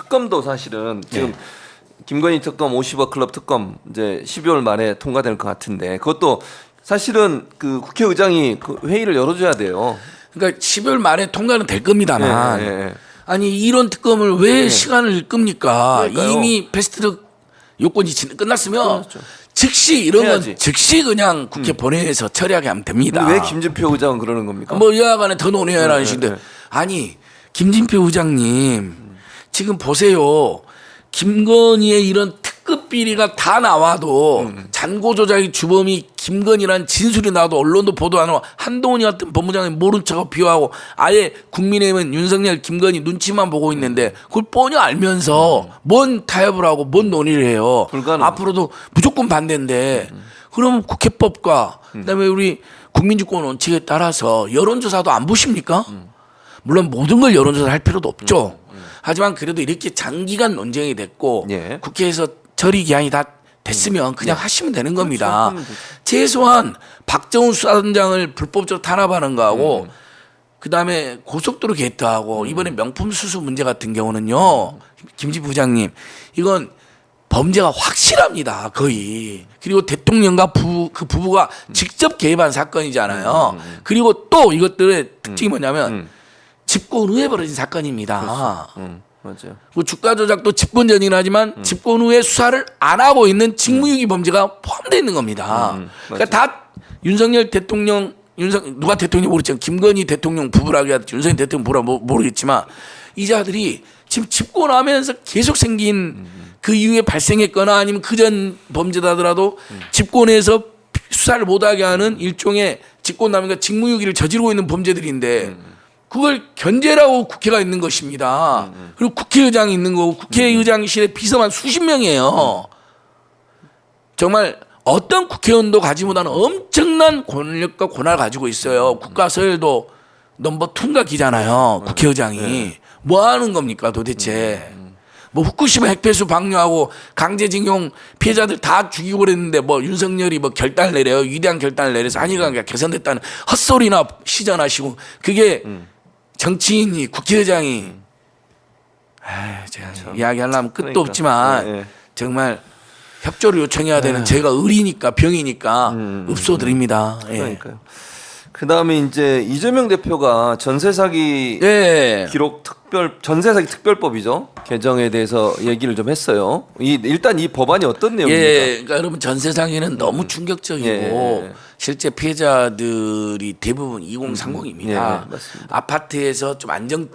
특검도 사실은 지금 김건희 특검 50억 클럽 특검 이제 12월 말에 통과될 것 같은데 그것도 사실은 그 국회의장이 그 회의를 열어줘야 돼요. 그러니까 12월 말에 통과는 될 겁니다만 아니 이런 특검을 왜 시간을 끕니까? 그러니까요. 이미 패스트트랙 요건이 끝났으면 그렇죠. 즉시 이런 해야지. 건 즉시 그냥 국회 본회의에서 처리하게 하면 됩니다. 왜 김진표 의장은 그러는 겁니까? 뭐 여하간에 더 논의해라는 식인데 아니 김진표 의장님 지금 보세요. 김건희의 이런 특급 비리가 다 나와도 잔고 조작의 주범이 김건희라는 진술이 나와도 언론도 보도 안 하고 한동훈이 같은 법무장관이 모른 척하고 비호하고 아예 국민의힘은 윤석열 김건희 눈치만 보고 있는데 그걸 뻔히 알면서 뭔 타협을 하고 뭔 논의를 해요. 불가능. 앞으로도 무조건 반대인데 그럼 국회법과 그다음에 우리 국민주권 원칙에 따라서 여론조사도 안 보십니까? 물론 모든 걸 여론조사를 할 필요도 없죠. 하지만 그래도 이렇게 장기간 논쟁이 됐고 예. 국회에서 처리 기한이 다 됐으면 그냥 하시면 되는 겁니다. 그렇죠. 최소한 박정훈 수사단장을 불법적으로 탄압하는 거하고 그다음에 고속도로 게이트하고 이번에 명품 수수 문제 같은 경우는요. 김지 부장님 이건 범죄가 확실합니다. 거의. 그리고 대통령과 그 부부가 직접 개입한 사건이잖아요. 그리고 또 이것들의 특징이 뭐냐면 집권 후에 벌어진 사건입니다. 맞아요. 그 주가 조작도 집권 전이긴 하지만 집권 후에 수사를 안 하고 있는 직무유기 범죄가 포함되어 있는 겁니다. 그러니까 다 윤석열 대통령 누가 대통령 모르겠지만 김건희 대통령 부부라고 해야 윤석열 대통령 부부라 모르겠지만 이 자들이 지금 집권하면서 계속 생긴 그 이후에 발생했거나 아니면 그전 범죄다더라도 집권에서 수사를 못하게 하는 일종의 직권남용과 직무유기를 저지르고 있는 범죄들인데 그걸 견제라고 국회가 있는 것입니다. 그리고 국회의장이 있는 거고 국회의장실에 비서만 수십 명이에요. 정말 어떤 국회의원도 가지 못하는 엄청난 권력과 권한을 가지고 있어요. 국가서열도 넘버 2인가 기잖아요. 국회의장이. 뭐 하는 겁니까 도대체. 뭐 후쿠시마 핵폐수 방류하고 강제징용 피해자들 다 죽이고 그랬는데 뭐 윤석열이 뭐 결단을 내려요. 위대한 결단을 내려서 한일관계가 개선됐다는 헛소리나 시전하시고 그게 정치인이 국회의장이 제가 이야기하려면 끝도 그러니까. 없지만 정말 협조를 요청해야 되는 제가 의리니까 병이니까 읍소드립니다. 그러니까요. 그다음에 이제 이재명 대표가 전세 사기 기록 전세 사기 특별법이죠. 개정에 대해서 얘기를 좀 했어요. 일단 이 법안이 어떤 내용입니까? 그러니까 여러분 전세 사기는 너무 충격적이고 실제 피해자들이 대부분 2030입니다. 아파트에서 좀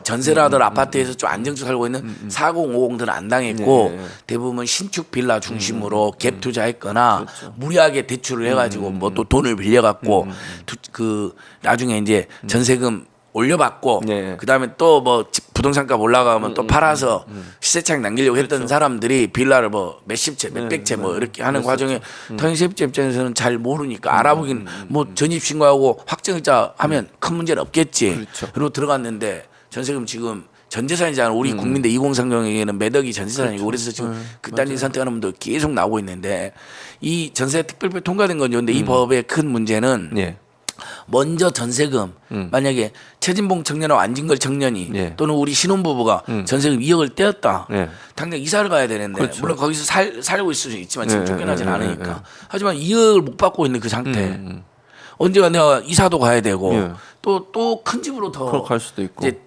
전세를 하더라도 아파트에서 좀 안정적 살고 있는 4050들은 안 당했고 대부분 신축 빌라 중심으로 갭 투자했거나 무리하게 대출을 해가지고 뭐 또 돈을 빌려갖고 그 나중에 이제 전세금 올려받고 그다음에 또 뭐 부동산값 올라가면 또 팔아서 시세차익 남기려고 했던 사람들이 빌라를 뭐 몇십 채, 몇백 채 뭐 이렇게 하는 과정에 당연히 세입자 입장에서는 잘 모르니까 알아보긴 뭐 전입신고하고 확정일자 하면 큰 문제는 없겠지. 그리고 들어갔는데 전세금 지금 전 재산이잖아. 우리 국민들 2030에게는 몇 억이 전 재산이고 그래서 지금 극단적인 선택하는 분도 계속 나오고 있는데 이 전세 특별법 통과된 건요. 근데 이 법의 큰 문제는 먼저 전세금 만약에 최진봉 청년과 안진걸 청년이 또는 우리 신혼부부가 전세금 2억을 떼었다. 당장 이사를 가야 되는데 물론 거기서 살고 있을 수 있지만 지금 쫓겨나진 않으니까. 하지만 2억을 못 받고 있는 그 상태. 언제가 내가 이사도 가야 되고 또 큰 집으로 더 갈 수도 있고. 이제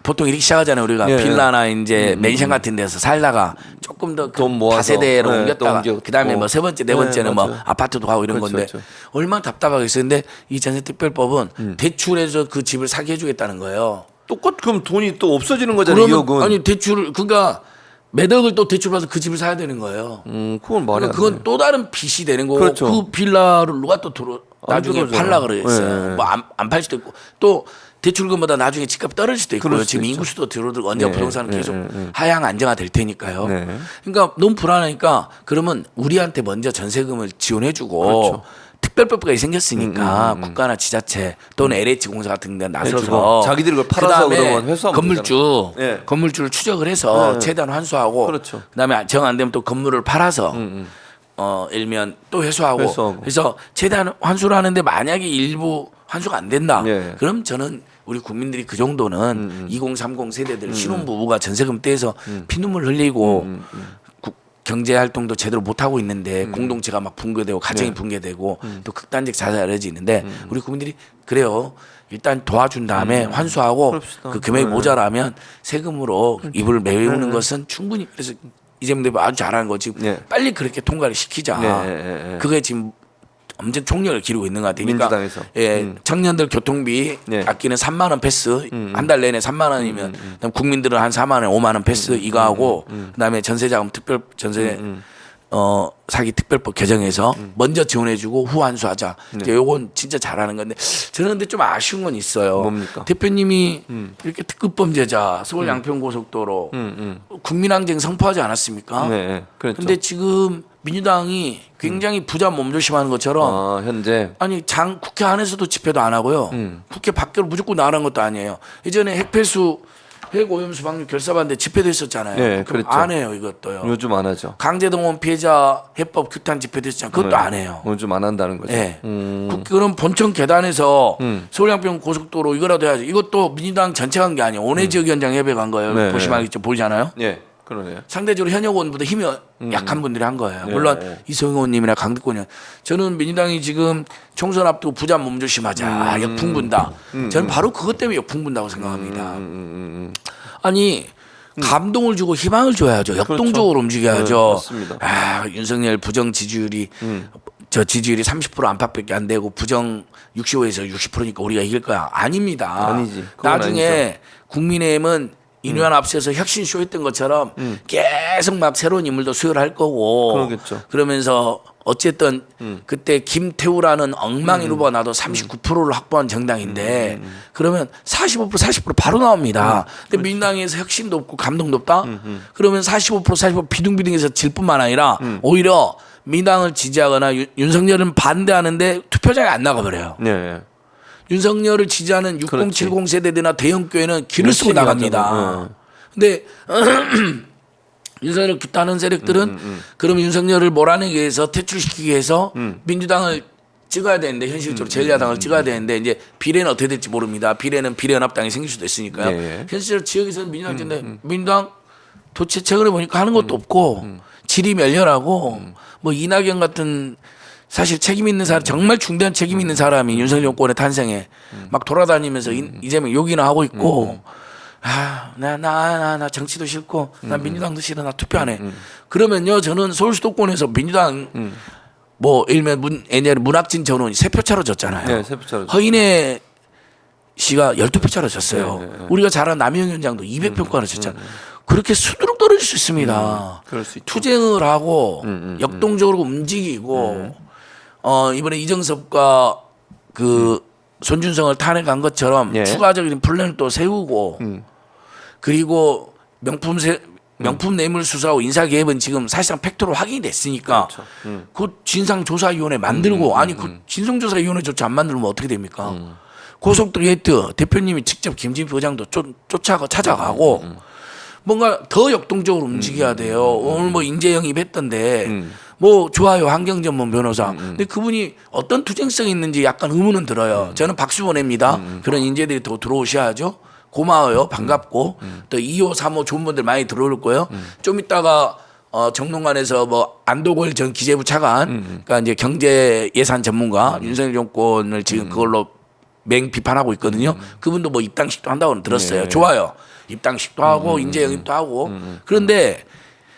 보통 이렇게 시작하잖아요. 우리가 빌라나 이제 맨션 같은 데서 살다가 조금 더 다세대로 옮겼다가 그다음에 뭐 세 번째, 네 번째는 뭐 아파트도 가고 이런 건데 얼마나 답답하겠어요. 근데 이 전세특별법은 대출해서 그 집을 사게 해주겠다는 거예요. 그럼 돈이 또 없어지는 거잖아요. 2억은. 아니 대출을 그러니까 몇 억을 또 대출받아서 그 집을 사야 되는 거예요. 그건 말이 안 돼. 그건 또 다른 빚이 되는 거고 그 빌라를 누가 또 나중에 팔라 그러겠어요. 뭐 안 팔 수도 있고 또 대출금보다 나중에 집값 떨어질 수도 있고요. 지금 인구수도 들어들고 언제 부동산은 계속 하향 안정화 될 테니까요. 그러니까 너무 불안하니까 그러면 우리한테 먼저 전세금을 지원해주고 특별법까지 생겼으니까 국가나 지자체 또는 LH공사 같은 데 나서서 자기들이 그걸 팔아서 그러면 회수하면 건물주를 추적을 해서 최대한 환수하고 그다음에 정 안 되면 또 건물을 팔아서 일면 또 회수하고 그래서 최대한 환수를 하는데 만약에 일부 환수가 안 된다. 그럼 저는 우리 국민들이 그 정도는 2030 세대들 신혼부부가 전세금 떼서 피눈물 흘리고 경제 활동도 제대로 못 하고 있는데 공동체가 막 붕괴되고 가정이 붕괴되고 또 극단적 자살이 이어지는데 우리 국민들이 그래요. 일단 도와준 다음에 환수하고 그럽시다. 그 금액이 모자라면 세금으로 이불을 메우는 것은 충분히 그래서 이재명 대표 아주 잘하는 거지. 빨리 그렇게 통과를 시키자. 그게 지금 엄청 총력을 기르고 있는 것 같아요. 그러니까 민주당에서. 청년들 교통비 아끼는 3만 원 패스 한 달 내내 3만 원이면 그다음 국민들은 한 4만 원, 5만 원 패스 이거 하고 그다음에 전세자금 특별 전세 사기 특별법 개정해서 먼저 지원해주고 후 환수하자. 이제 요건 진짜 잘하는 건데 저는 근데 좀 아쉬운 건 있어요. 뭡니까? 대표님이 이렇게 특급 범죄자 서울 양평 고속도로 국민항쟁 선포하지 않았습니까? 네, 그렇죠. 근데 지금 민주당이 굉장히 부자 몸조심하는 것처럼 현재 아니 국회 안에서도 집회도 안 하고요. 국회 밖으로 무조건 나가는 것도 아니에요. 예전에 핵폐수 핵오염수 방류 결사반대 집회도 했었잖아요. 네, 그럼 그랬죠. 안 해요 이것도요. 요즘 안 하죠. 강제동원 피해자 해법 규탄 집회도 했잖아요. 그것도 안 해요. 요즘 안 한다는 거죠. 네. 그럼 본청 계단에서 서울양평 고속도로 이거라도 해야지. 이것도 민주당 전체가 한 게 아니에요. 온해 지역위원장 협의회 간 거예요. 네, 보시면 알겠죠. 보이잖아요. 예, 그러네요. 상대적으로 현역 의원보다 힘이 약한 분들이 한 거예요. 물론 이성용 의원님이나 강득권 의원. 저는 민주당이 지금 총선 앞두고 부자 몸조심하자. 역풍 분다. 저는 바로 그것 때문에 역풍 분다고 생각합니다. 아니 감동을 주고 희망을 줘야죠. 역동적으로 움직여야죠. 네, 맞습니다. 윤석열 부정 지지율이 저 지지율이 30% 안팎밖에 안 되고 부정 65에서 60%니까 우리가 이길 거야. 아닙니다. 아니지. 그건 나중에 아니죠. 국민의힘은 인류한 앞서서 혁신쇼 했던 것처럼 계속 막 새로운 인물도 수혈을 할 거고 그러겠죠. 그러면서 어쨌든 그때 김태우라는 엉망인 후보가 나도 39%를 확보한 정당인데 그러면 40% 바로 나옵니다. 근데 민주당에서 혁신도 없고 감동도 없다? 그러면 45% 비둥비둥해서 질 뿐만 아니라 오히려 민주당을 지지하거나 윤석열은 반대하는데 투표장에 안 나가버려요. 네. 윤석열을 지지하는 6070 그렇지. 세대들이나 대형교회는 길을 쓰고 열심히 나갑니다. 하잖아. 근데 윤석열을 규탄하는 세력들은 그럼 윤석열을 몰아내기 위해서 퇴출시키기 위해서 민주당을 찍어야 되는데 현실적으로 제1야당을 찍어야 되는데 이제 비례는 어떻게 될지 모릅니다. 비례는 비례연합당이 생길 수도 있으니까요. 네. 현실적으로 지역에서는 민주당 찍는데 민주당 도대체 최근에 보니까 하는 것도 없고 질이 멸렬하고 뭐 이낙연 같은 사실 책임 있는 사람 정말 중대한 책임 있는 사람이 윤석열 정권의 탄생에 막 돌아다니면서 이재명 욕이나 하고 있고 나 정치도 싫고 나 민주당도 싫어 나 투표 안 해. 그러면요 저는 서울 수도권에서 민주당 뭐 일면 옛날에 문학진 전원이 3표 차로 졌잖아요. 네, 3표 차로. 허인혜 씨가 12표 차로 졌어요. 네. 우리가 잘 아는 남영 위원장도 200표가로 졌잖아요. 그렇게 수두룩 떨어질 수 있습니다. 그럴 수 있죠. 투쟁을 하고 역동적으로 움직이고 이번에 이정섭과 그 손준성을 탄핵한 것처럼 추가적인 플랜을 또 세우고 그리고 명품 뇌물 수사하고 인사개입은 지금 사실상 팩트로 확인이 됐으니까 그 진상조사위원회 만들고 아니 그 진상조사위원회조차 안 만들면 어떻게 됩니까? 고속도로 게이트 대표님이 직접 김진표 의장도 찾아가고 뭔가 더 역동적으로 움직여야 돼요. 오늘 뭐 인재 영입했던데 뭐 좋아요 환경전문 변호사. 근데 그분이 어떤 투쟁성이 있는지 약간 의문은 들어요. 저는 박수 보냅니다. 그런 인재들이 더 들어오셔야죠. 고마워요. 반갑고 또 2호, 3호 좋은 분들 많이 들어올 거예요. 좀 이따가 정론관에서 뭐 안도걸 전 기재부 차관, 그러니까 이제 경제 예산 전문가 윤석열 정권을 지금 그걸로 맹 비판하고 있거든요. 그분도 뭐 입당식도 한다고 들었어요. 좋아요. 입당식도 하고 인재 영입도 하고 그런데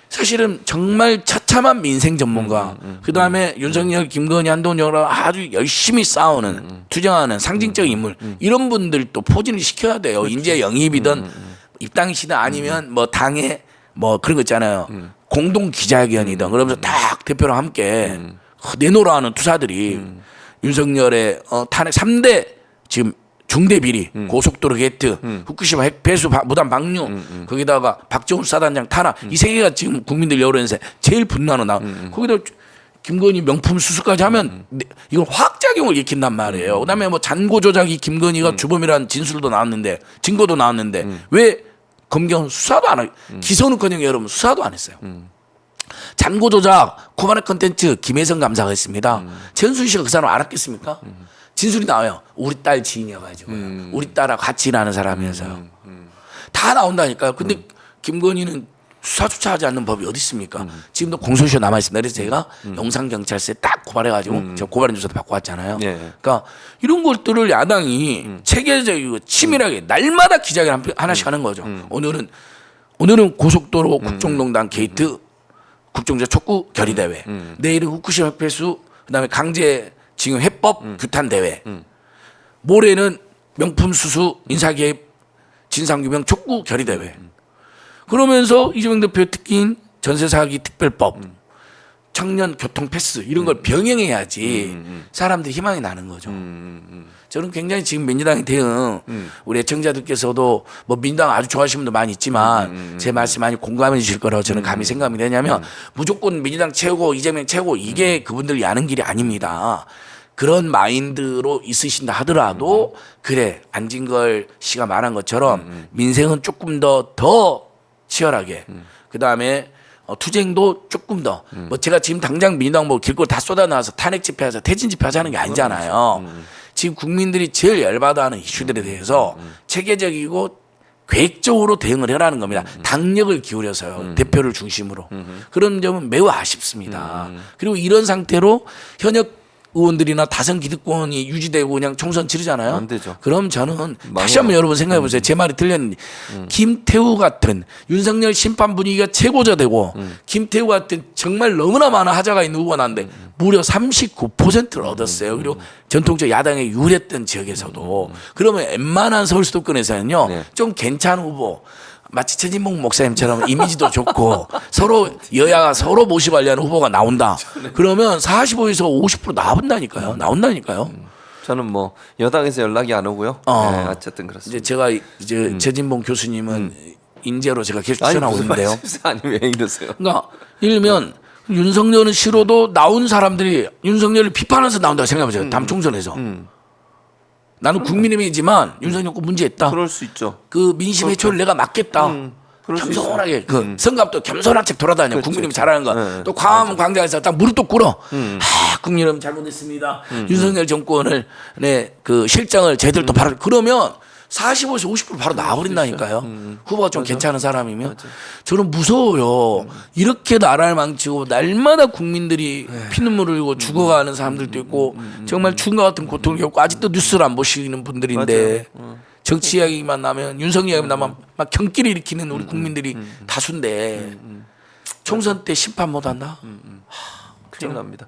사실은 정말 처참한 민생 전문가 그다음에 윤석열, 김건희, 한동훈을 아주 열심히 싸우는 투쟁하는 상징적인 인물 이런 분들도 포진을 시켜야 돼요. 그렇죠. 인재 영입이든 입당시든 아니면 뭐 당에 뭐 그런 거 있잖아요. 공동 기자회견이든 그러면서 딱 대표랑 함께 내놓으라는 투사들이 윤석열의 탄핵 3대 지금 중대 비리, 고속도로 게이트, 후쿠시마 핵 배수 무단 방류, 거기다가 박정훈 사단장 탄압 이 세 개가 지금 국민들 여론에서 제일 분노하는 나. 거기다 김건희 명품 수수까지 하면 이건 화학작용을 일으킨단 말이에요. 그다음에 뭐 잔고 조작이 김건희가 주범이라는 진술도 나왔는데 증거도 나왔는데 왜 검경은 수사도 안 하고 기소는커녕 여러분 수사도 안 했어요. 잔고 조작, 코바네 컨텐츠 김혜성 감사가 했습니다. 최은순 씨가 그 사람 알았겠습니까? 진술이 나와요. 우리 딸 지인이어가지고 우리 딸하고 같이 일하는 사람이어서요. 다 나온다니까요. 근데 김건희는 수사 조차하지 않는 법이 어디 있습니까? 지금도 공소시효 남아 있습니다. 그래서 제가 영상 경찰서에 딱 고발해가지고 제가 고발인 조사도 받고 왔잖아요. 그러니까 이런 것들을 야당이 체계적이고 치밀하게 날마다 기자회견 하나씩 하는 거죠. 오늘은 고속도로 국정농단 게이트 국정조사 촉구 결의대회. 내일은 후쿠시마 핵폐수 그다음에 강제징용 해법 규탄대회. 모레는 명품 수수 인사개입 진상규명 촉구 결의대회. 그러면서 이재명 대표 특기인 전세사기 특별법, 청년 교통 패스 이런 걸 병행해야지 사람들이 희망이 나는 거죠. 저는 굉장히 지금 민주당의 대응 우리 애청자들께서도 뭐 민주당 아주 좋아하시는 분도 많이 있지만 제 말씀 많이 공감해 주실 거라고 저는 감히 생각이 되냐면 무조건 민주당 최고 이재명 최고 이게 그분들이 아는 길이 아닙니다. 그런 마인드로 있으신다 하더라도 그래 안진걸 씨가 말한 것처럼 민생은 조금 더 치열하게 그다음에 투쟁도 조금 더 뭐 제가 지금 당장 민주당 뭐 길거리 다 쏟아 나와서 탄핵 집회하자 퇴진 집회하자는 게 아니잖아요. 지금 국민들이 제일 열받아하는 이슈들에 대해서 체계적이고 계획적으로 대응을 해라는 겁니다. 당력을 기울여서요. 대표를 중심으로. 그런 점은 매우 아쉽습니다. 그리고 이런 상태로 현역 의원들이나 다선 기득권이 유지되고 그냥 총선 치르잖아요. 안 되죠. 그럼 저는 다시 한번 여러분 생각해 보세요. 제 말이 틀렸는지 김태우 같은 윤석열 심판 분위기가 최고조 되고 김태우 같은 정말 너무나 많은 하자가 있는 후보가 나는데 무려 39%를 얻었어요. 그리고 전통적 야당에 유리했던 지역에서도 그러면 웬만한 서울 수도권에서는요 좀 괜찮은 후보 마치 최진봉 목사님처럼 이미지도 좋고 서로 여야가 서로 모시하려는 후보가 나온다. 그러면 45에서 50% 나온다니까요. 저는 뭐 여당에서 연락이 안 오고요. 네, 어쨌든 그렇습니다. 이제 제가 이제 최진봉 교수님은 인재로 제가 계속 추천하고 있는데요. 아니 왜 이러세요? 그러니까 예를 들면 윤석열은 싫어도 나온 사람들이 윤석열을 비판해서 나온다고 생각해보세요. 다음 총선에서. 나는 국민의힘이지만 윤석열 거 문제 있다. 그럴 수 있죠. 그 민심 해초를 내가 막겠다. 겸손하게 그 성갑도 겸손한 책 돌아다녀. 국민의힘 잘하는 거. 또 광화문 광장에서 딱 무릎 또 꿇어. 국민의힘 잘못했습니다. 윤석열 정권을 그 실정을 제대로 또 바로 그러면 45에서 50% 바로 나와버린다니까요. 후보가 좀 괜찮은 사람이면. 저는 무서워요. 이렇게 나라를 망치고 날마다 국민들이 피눈물을 흘리고 죽어가는 사람들도 있고 정말 죽음과 같은 고통을 겪고 아직도 뉴스를 안 보시는 분들인데 정치 이야기만 나면 윤석열 이야기만 나면 막 경기를 일으키는 우리 국민들이 다수인데 총선 때 심판 못한다? 큰일 납니다.